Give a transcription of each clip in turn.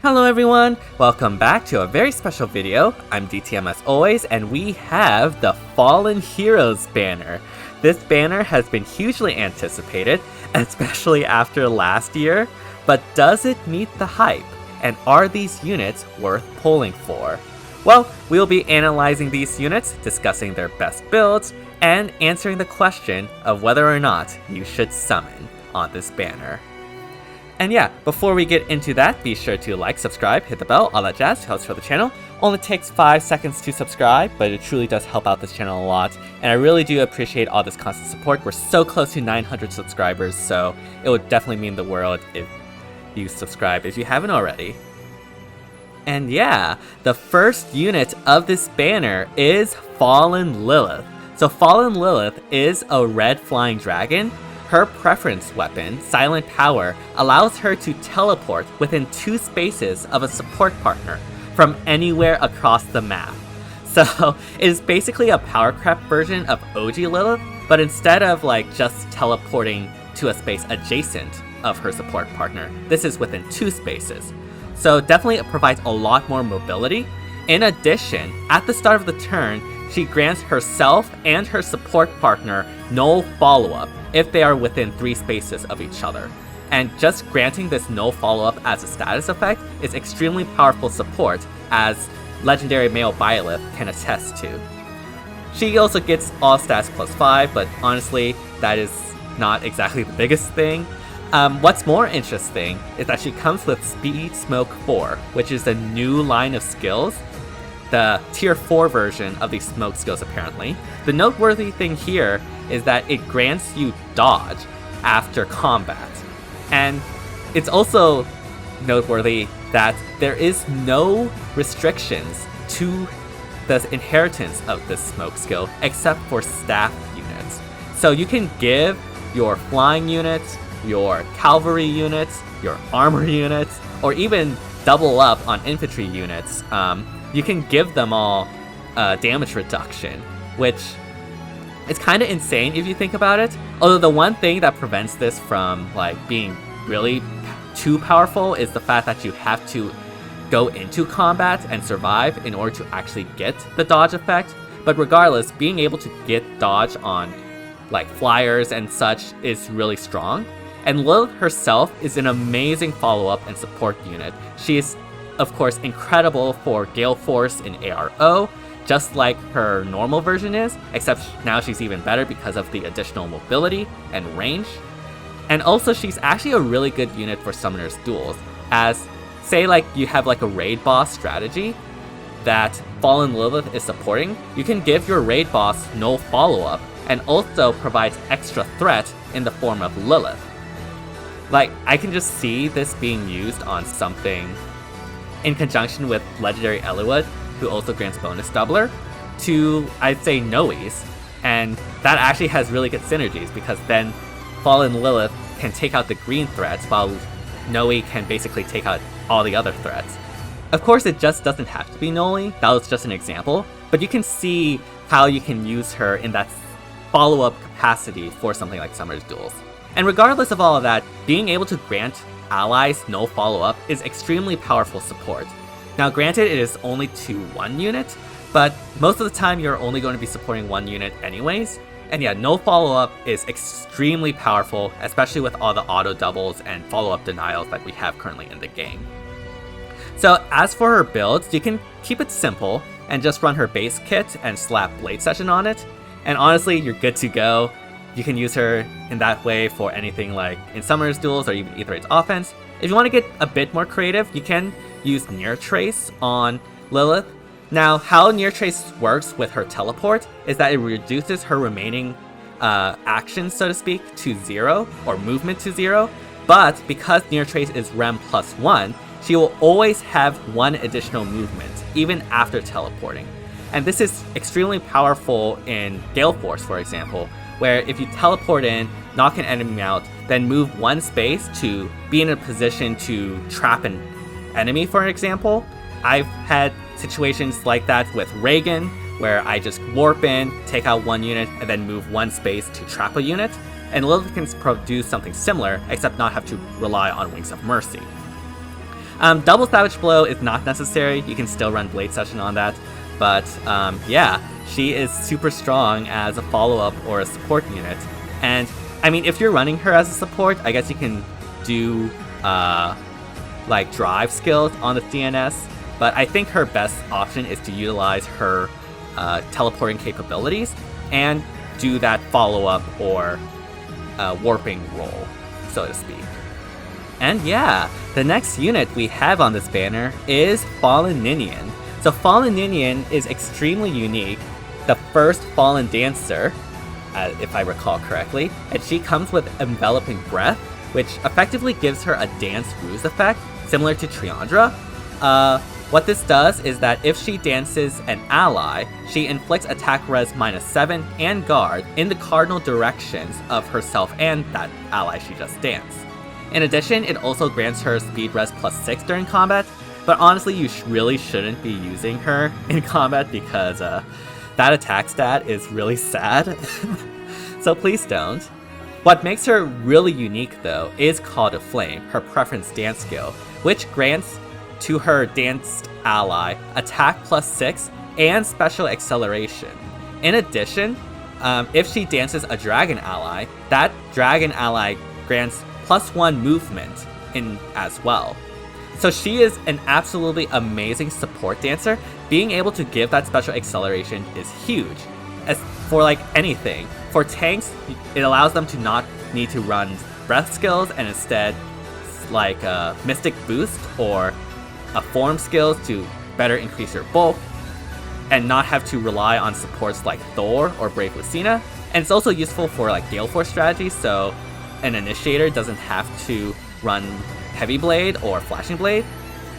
Hello everyone, welcome back to a very special video. I'm DTM as always, and we have the Fallen Heroes banner. This banner has been hugely anticipated, especially after last year, but does it meet the hype? And are these units worth pulling for? Well, we'll be analyzing these units, discussing their best builds, and answering the question of whether or not you should summon on this banner. And yeah, before we get into that, be sure to like, subscribe, hit the bell, all that jazz helps for the channel. Only takes 5 seconds to subscribe, but it truly does help out this channel a lot. And I really do appreciate all this constant support. We're so close to 900 subscribers, so it would definitely mean the world if you subscribe if you haven't already. And yeah, the first unit of this banner is Fallen Lilith. So Fallen Lilith is a red flying dragon. Her preference weapon, Silent Power, allows her to teleport within 2 spaces of a support partner from anywhere across the map. So it is basically a power crept version of OG Lilith, but instead of just teleporting to a space adjacent of her support partner, this is within 2 spaces. So definitely it provides a lot more mobility. In addition, at the start of the turn, she grants herself and her support partner no follow-up if they are within 3 spaces of each other. And just granting this no follow-up as a status effect is extremely powerful support, as legendary male Lilith can attest to. She also gets all stats +5, but honestly, that is not exactly the biggest thing. What's more interesting is that she comes with Speed Smoke 4, which is a new line of skills. The tier 4 version of these smoke skills apparently. The noteworthy thing here is that it grants you dodge after combat. And it's also noteworthy that there is no restrictions to the inheritance of this smoke skill except for staff units. So you can give your flying units, your cavalry units, your armor units, or even double up on infantry units. You can give them all damage reduction, which is kind of insane if you think about it. Although the one thing that prevents this from being really too powerful is the fact that you have to go into combat and survive in order to actually get the dodge effect. But regardless, being able to get dodge on flyers and such is really strong. And Lilith herself is an amazing follow-up and support unit. She is of course incredible for Gale Force in ARO, just like her normal version is, except now she's even better because of the additional mobility and range. And also she's actually a really good unit for Summoner's Duels, as say you have a raid boss strategy that Fallen Lilith is supporting, you can give your raid boss no follow-up and also provides extra threat in the form of Lilith. I can just see this being used on something in conjunction with Legendary Eliwood, who also grants bonus doubler, to, I'd say, Noe's. And that actually has really good synergies, because then Fallen Lilith can take out the green threats, while Noe can basically take out all the other threats. Of course, it just doesn't have to be Noe, that was just an example, but you can see how you can use her in that follow-up capacity for something like Summoner's Duels. And regardless of all of that, being able to grant allies no follow-up is extremely powerful support. Now granted, it is only to 1 unit, but most of the time you're only going to be supporting 1 unit anyways. And yeah, no follow-up is extremely powerful, especially with all the auto doubles and follow-up denials that we have currently in the game. So as for her builds, you can keep it simple and just run her base kit and slap Blade Session on it, and honestly, you're good to go. You can use her in that way for anything in Summoner's Duels or even Aether Raid's offense. If you want to get a bit more creative, you can use Near Trace on Lilith. Now, how Near Trace works with her teleport is that it reduces her remaining actions, so to speak, to 0, or movement to 0. But because Near Trace is Rem +1, she will always have 1 additional movement, even after teleporting. And this is extremely powerful in Gale Force, for example, where if you teleport in, knock an enemy out, then move 1 space to be in a position to trap an enemy, for example. I've had situations like that with Reagan, where I just warp in, take out 1 unit, and then move 1 space to trap a unit. And Lilith can produce something similar, except not have to rely on Wings of Mercy. Double Savage Blow is not necessary, you can still run Blade Session on that, but yeah, she is super strong as a follow-up or a support unit. And I mean, if you're running her as a support, I guess you can do like drive skills on the DNS, but I think her best option is to utilize her teleporting capabilities and do that follow-up or warping role, so to speak. And yeah, the next unit we have on this banner is Fallen Ninian. So Fallen Ninian is extremely unique, the first Fallen Dancer, if I recall correctly, and she comes with Enveloping Breath, which effectively gives her a dance ruse effect, similar to Triandra. What this does is that if she dances an ally, she inflicts attack res -7 and guard in the cardinal directions of herself and that ally she just danced. In addition, it also grants her speed res +6 during combat, but honestly you really shouldn't be using her in combat because that attack stat is really sad, so please don't. What makes her really unique though is Call to Flame, her preference dance skill, which grants to her danced ally attack +6 and special acceleration. In addition, if she dances a dragon ally, that dragon ally grants +1 movement in as well. So she is an absolutely amazing support dancer. Being able to give that special acceleration is huge. As for like anything, for tanks, it allows them to not need to run breath skills and instead like a mystic boost or a form skills to better increase your bulk and not have to rely on supports like Thor or Brave Lucina. And it's also useful for like Gale Force strategies, so an initiator doesn't have to run Heavy Blade or Flashing Blade.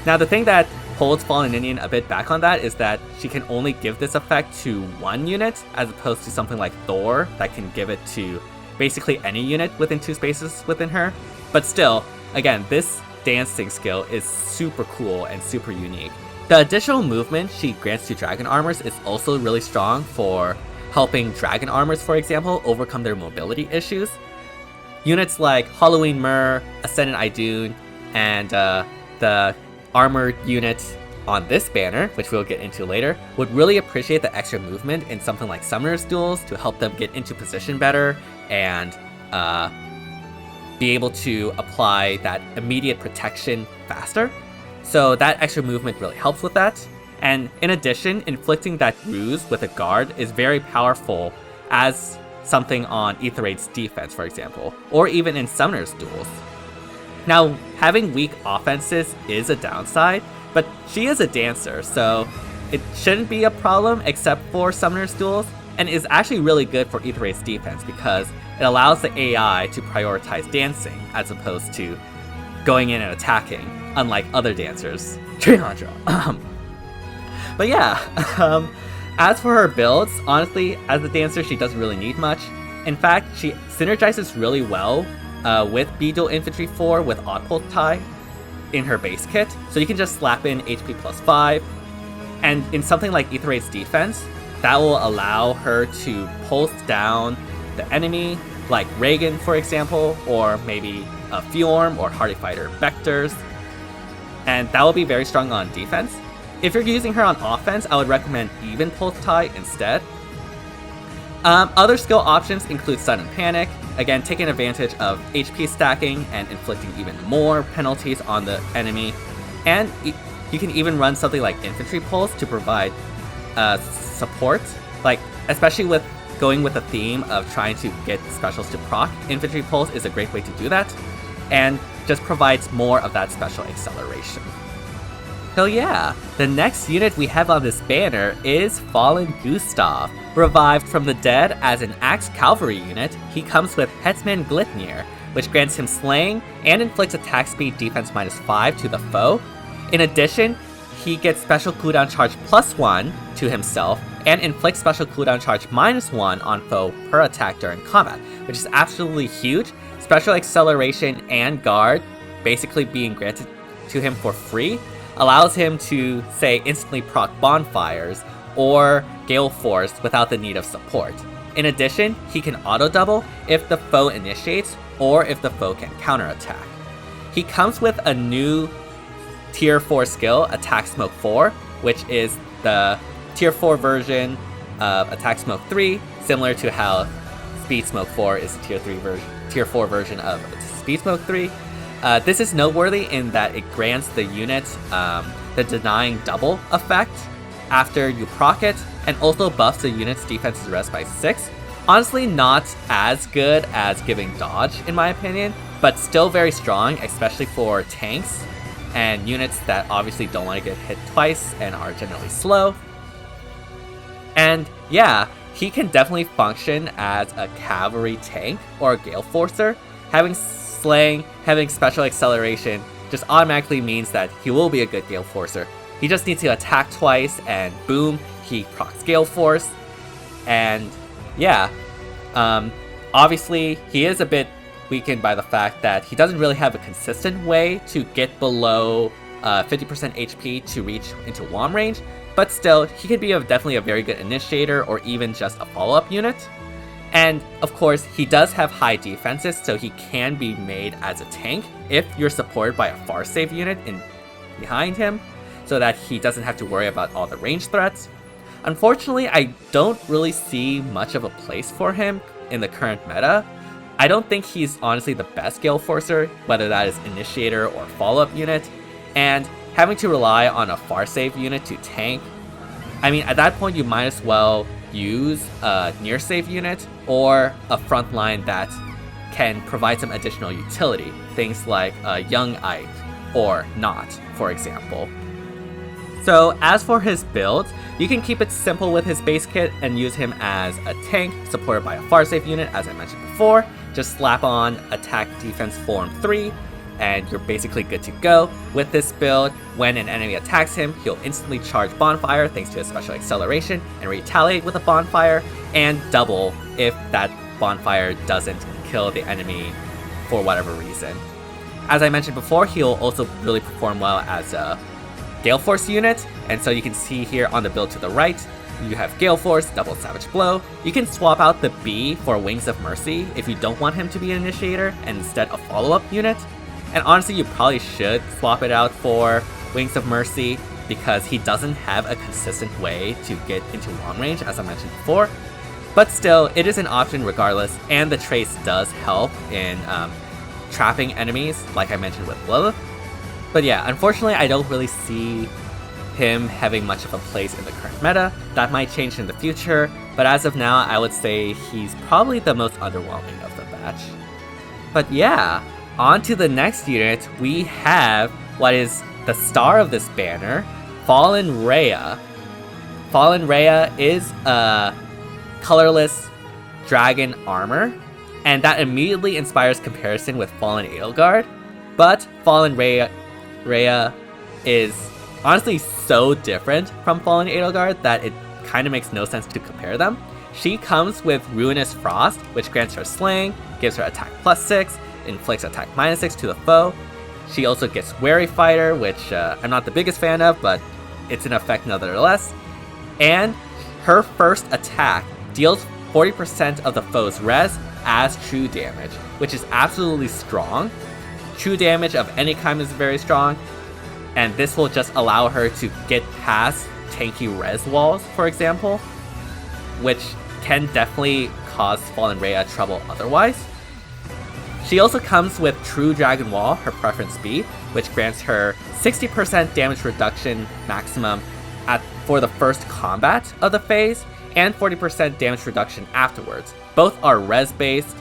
Now the thing that holds Fallen Ninian a bit back on that is that she can only give this effect to one unit, as opposed to something like Thor that can give it to basically any unit within 2 spaces within her. But still, again, this dancing skill is super cool and super unique. The additional movement she grants to Dragon Armors is also really strong for helping Dragon Armors, for example, overcome their mobility issues. Units like Halloween Myr, Ascendant Idun, and the armored unit on this banner, which we'll get into later, would really appreciate the extra movement in something like Summoner's Duels to help them get into position better and be able to apply that immediate protection faster. So that extra movement really helps with that. And in addition, inflicting that ruse with a guard is very powerful as something on Aether Raid's defense, for example, or even in Summoner's Duels. Now, having weak offenses is a downside, but she is a dancer, so it shouldn't be a problem except for Summoner's Duels, and is actually really good for Aether Raid's defense because it allows the AI to prioritize dancing as opposed to going in and attacking, unlike other dancers. Triandra. But yeah, as for her builds, honestly, as a dancer, she doesn't really need much. In fact, she synergizes really well with B-Dual Infantry 4 with Oddpult Tie in her base kit, so you can just slap in HP +5, and in something like Aether Raid's defense, that will allow her to pulse down the enemy, like Reagan, for example, or maybe a Fjorm or Hardy Fighter Vectors, and that will be very strong on defense. If you're using her on offense, I would recommend Even Pulse Tie instead. Other skill options include Sudden Panic, again taking advantage of HP stacking and inflicting even more penalties on the enemy, and you can even run something like Infantry Pulse to provide support, like especially with going with a theme of trying to get specials to proc. Infantry Pulse is a great way to do that, and just provides more of that special acceleration. So yeah, the next unit we have on this banner is Fallen Gustav. Revived from the dead as an Axe Cavalry unit, he comes with Hetzman Glitnir, which grants him Slaying and inflicts attack speed defense -5 to the foe. In addition, he gets special cooldown charge +1 to himself and inflicts special cooldown charge -1 on foe per attack during combat, which is absolutely huge. Special acceleration and guard basically being granted to him for free allows him to, say, instantly proc bonfires or Gale Force without the need of support. In addition, he can auto-double if the foe initiates or if the foe can counterattack. He comes with a new tier 4 skill, Attack Smoke 4, which is the tier 4 version of Attack Smoke 3, similar to how Speed Smoke 4 is the tier 4 version of Speed Smoke 3. This is noteworthy in that it grants the unit the denying double effect after you proc it, and also buffs the unit's defense's res by 6. Honestly, not as good as giving dodge in my opinion, but still very strong, especially for tanks and units that obviously don't want to get hit twice and are generally slow. And yeah, he can definitely function as a cavalry tank or a Gale Forcer. Having Slaying, having special acceleration just automatically means that he will be a good Gale Forcer. He just needs to attack twice and boom, he procs Gale Force. And yeah, obviously he is a bit weakened by the fact that he doesn't really have a consistent way to get below 50% HP to reach into wand range, but still, he could be definitely a very good initiator or even just a follow-up unit. And of course, he does have high defenses, so he can be made as a tank if you're supported by a far save unit behind him, so that he doesn't have to worry about all the range threats. Unfortunately, I don't really see much of a place for him in the current meta. I don't think he's honestly the best Gale Forcer, whether that is initiator or follow-up unit, and having to rely on a far save unit to tank, I mean, at that point you might as well use a near save unit or a front line that can provide some additional utility, things like a young Ike or not, for example. So as for his build, you can keep it simple with his base kit and use him as a tank supported by a far save unit, as I mentioned before. Just slap on attack defense form 3 and you're basically good to go. With this build, when an enemy attacks him, he'll instantly charge Bonfire thanks to his special acceleration and retaliate with a Bonfire, and double if that Bonfire doesn't kill the enemy for whatever reason. As I mentioned before, he'll also really perform well as a Gale Force unit, and so you can see here on the build to the right, you have Gale Force, double Savage Blow. You can swap out the B for Wings of Mercy if you don't want him to be an initiator and instead a follow-up unit. And honestly, you probably should swap it out for Wings of Mercy because he doesn't have a consistent way to get into long range, as I mentioned before. But still, it is an option regardless, and the trace does help in trapping enemies, like I mentioned with Lilith. But yeah, unfortunately, I don't really see him having much of a place in the current meta. That might change in the future, but as of now, I would say he's probably the most underwhelming of the batch. But yeah, on to the next unit, we have what is the star of this banner, Fallen Rhea. Fallen Rhea is a colorless dragon armor, and that immediately inspires comparison with Fallen Edelgard. But Fallen Rhea is honestly so different from Fallen Edelgard that it kind of makes no sense to compare them. She comes with Ruinous Frost, which grants her Slaying, gives her attack +6, inflicts attack -6 to the foe. She also gets Wary Fighter, which I'm not the biggest fan of, but it's an effect nevertheless. And her first attack deals 40% of the foe's res as true damage, which is absolutely strong. True damage of any kind is very strong, and this will just allow her to get past tanky res walls, for example, which can definitely cause Fallen Rhea trouble otherwise. She also comes with True Dragon Wall, her preference B, which grants her 60% damage reduction maximum for the first combat of the phase, and 40% damage reduction afterwards. Both are res based,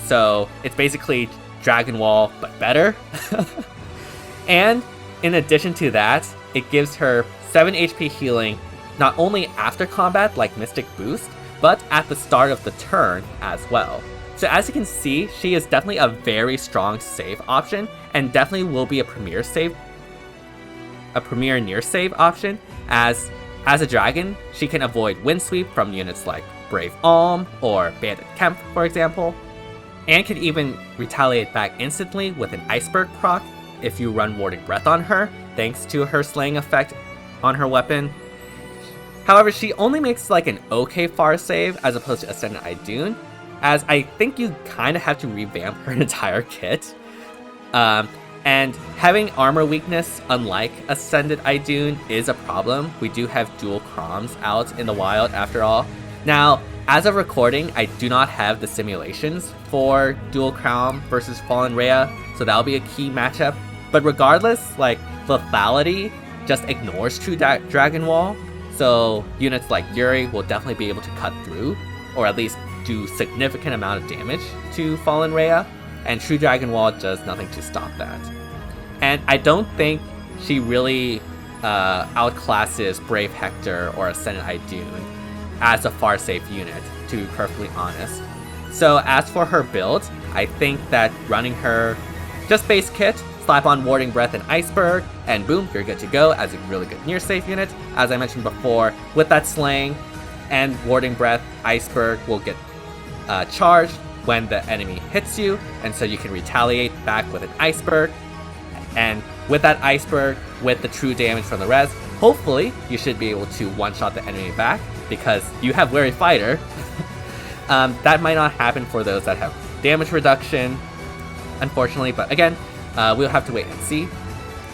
so it's basically Dragon Wall, but better. And in addition to that, it gives her 7 HP healing not only after combat like Mystic Boost, but at the start of the turn as well. So as you can see, she is definitely a very strong save option, and definitely will be a premier near save option, as a dragon, she can avoid Wind Sweep from units like Brave Alm or Bandit Kemp, for example, and can even retaliate back instantly with an Iceberg proc if you run Warding Breath on her, thanks to her slaying effect on her weapon. However, she only makes like an okay far save as opposed to Ascendant Idune, as I think you kind of have to revamp her entire kit. And having armor weakness, unlike Ascended Idun, is a problem. We do have dual Chroms out in the wild after all. Now, as of recording, I do not have the simulations for dual Chrom versus Fallen Rhea, so that'll be a key matchup. But regardless, like, lethality just ignores True Dragon Wall, so units like Yuri will definitely be able to cut through, or at least do significant amount of damage to Fallen Rhea, and True Dragon Wall does nothing to stop that. And I don't think she really outclasses Brave Hector or Ascended Idun as a far safe unit, to be perfectly honest. So as for her build, I think that running her just base kit, slap on Warding Breath and Iceberg, and boom, you're good to go as a really good near safe unit. As I mentioned before, with that slaying and Warding Breath, Iceberg will get charged when the enemy hits you, and so you can retaliate back with an Iceberg. And with that Iceberg, with the true damage from the res, hopefully you should be able to one-shot the enemy back, because you have Wary Fighter. That might not happen for those that have damage reduction, unfortunately, but again, we'll have to wait and see.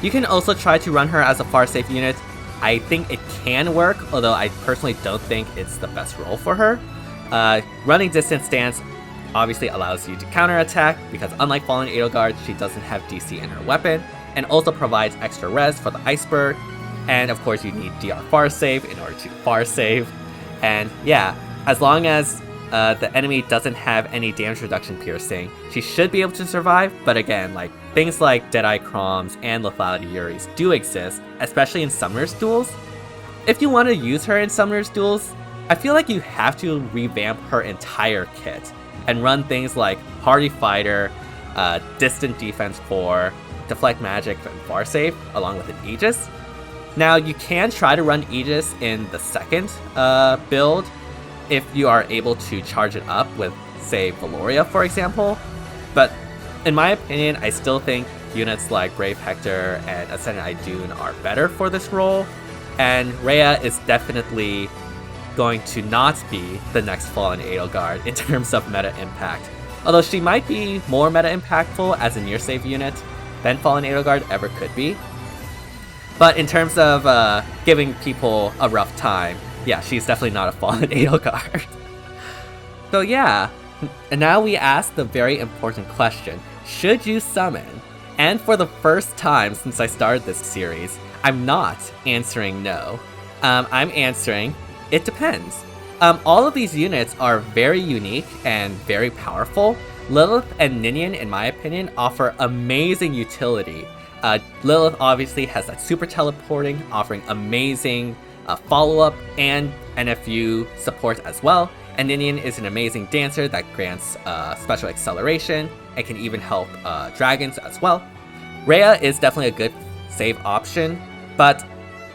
You can also try to run her as a far safe unit. I think it can work, although I personally don't think it's the best role for her. Running distance stance obviously allows you to counterattack, because unlike Fallen Edelgard, she doesn't have DC in her weapon, and also provides extra res for the Iceberg. And of course you need DR far save in order to far save. And yeah, as long as the enemy doesn't have any damage reduction piercing, she should be able to survive. But again, like, things like Deadeye Chroms and Lethality Yuris do exist, especially in Summoner's Duels. If you want to use her in Summoner's Duels, I feel like you have to revamp her entire kit and run things like Hardy Fighter, Distant Defense 4, Deflect Magic, and Far Save, along with an Aegis. Now, you can try to run Aegis in the second build if you are able to charge it up with, say, Valoria, for example. But in my opinion, I still think units like Brave Hector and Ascended Idun are better for this role, and Rhea is definitely going to not be the next Fallen Edelgard in terms of meta impact. Although she might be more meta impactful as a near save unit than Fallen Edelgard ever could be. But in terms of giving people a rough time, yeah, she's definitely not a Fallen Edelgard. So yeah, and now we ask the very important question, should you summon? And for the first time since I started this series, I'm not answering no. I'm answering, it depends. All of these units are very unique and very powerful. Lilith and Ninian, in my opinion, offer amazing utility. Lilith obviously has that super teleporting, offering amazing follow-up and NFU support as well. And Ninian is an amazing dancer that grants special acceleration and can even help dragons as well. Rhea is definitely a good save option, but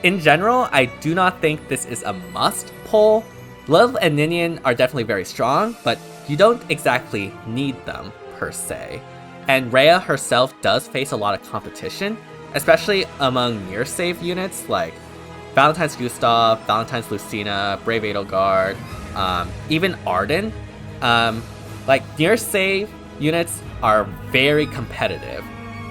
in general, I do not think this is a must pull. Lilith and Ninian are definitely very strong, but you don't exactly need them per se. And Rhea herself does face a lot of competition, especially among near save units like Valentine's Gustav, Valentine's Lucina, Brave Edelgard, even Arden. Like, near save units are very competitive,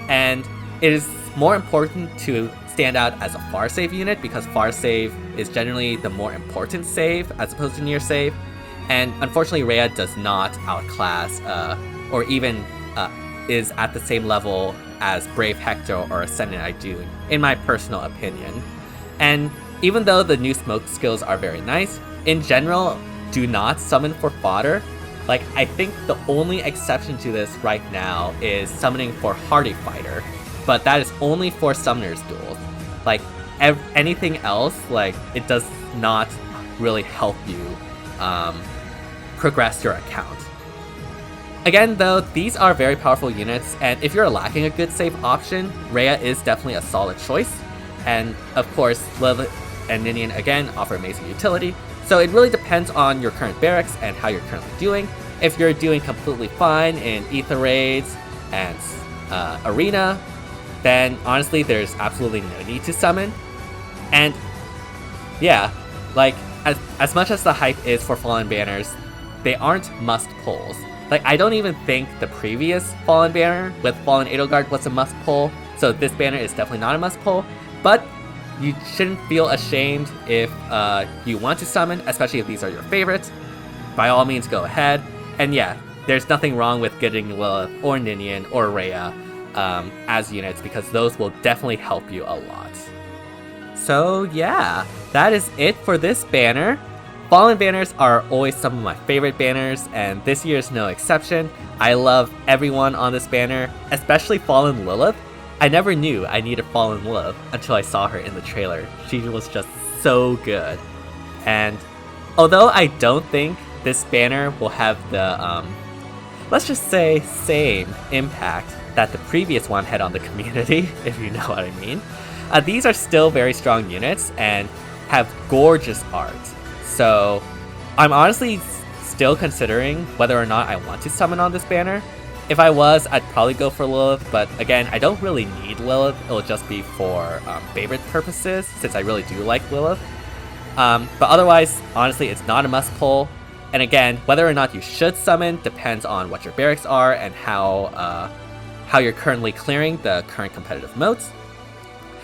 and it is more important to stand out as a far save unit, because far save is generally the more important save as opposed to near save. And unfortunately, Rhea does not outclass or even is at the same level as Brave Hector or Ascended Idun, in my personal opinion. And even though the new smoke skills are very nice, in general, do not summon for fodder. Like, I think the only exception to this right now is summoning for Hardy Fighter, but that is only for Summoner's Duels. Like, anything else, like, it does not really help you progress your account. Again, though, these are very powerful units, and if you're lacking a good save option, Rhea is definitely a solid choice. And of course, Lilith and Ninian again offer amazing utility, so it really depends on your current barracks and how you're currently doing. If you're doing completely fine in Ether Raids and Arena, then honestly there's absolutely no need to summon. And yeah, like, as much as the hype is for Fallen banners, they aren't must pulls. Like, I don't even think the previous Fallen banner with Fallen Edelgard was a must pull, so this banner is definitely not a must pull, but you shouldn't feel ashamed if you want to summon, especially if these are your favorites. By all means, go ahead. And yeah, there's nothing wrong with getting Lilith or Ninian or Rhea as units, because those will definitely help you a lot. So yeah, that is it for this banner. Fallen banners are always some of my favorite banners, and this year is no exception. I love everyone on this banner, especially Fallen Lilith. I never knew I needed Fallen Lilith until I saw her in the trailer. She was just so good. And although I don't think this banner will have the, let's just say, same impact that the previous one had on the community, if you know what I mean, these are still very strong units and have gorgeous art. So I'm honestly still considering whether or not I want to summon on this banner. If I was, I'd probably go for Lilith, but again, I don't really need Lilith. It'll just be for favorite purposes, since I really do like Lilith. But otherwise, honestly, it's not a must pull. And again, whether or not you should summon depends on what your barracks are and how you're currently clearing the current competitive modes.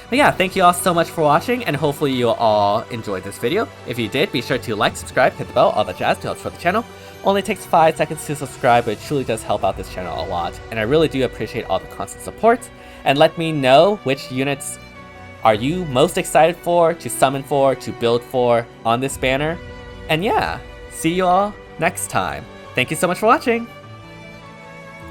But yeah, thank you all so much for watching, and hopefully you all enjoyed this video. If you did, be sure to like, subscribe, hit the bell, all that jazz to help support the channel. Only takes 5 seconds to subscribe, but it truly does help out this channel a lot, and I really do appreciate all the constant support. And let me know which units are you most excited for, to summon for, to build for on this banner. And yeah, see you all next time. Thank you so much for watching!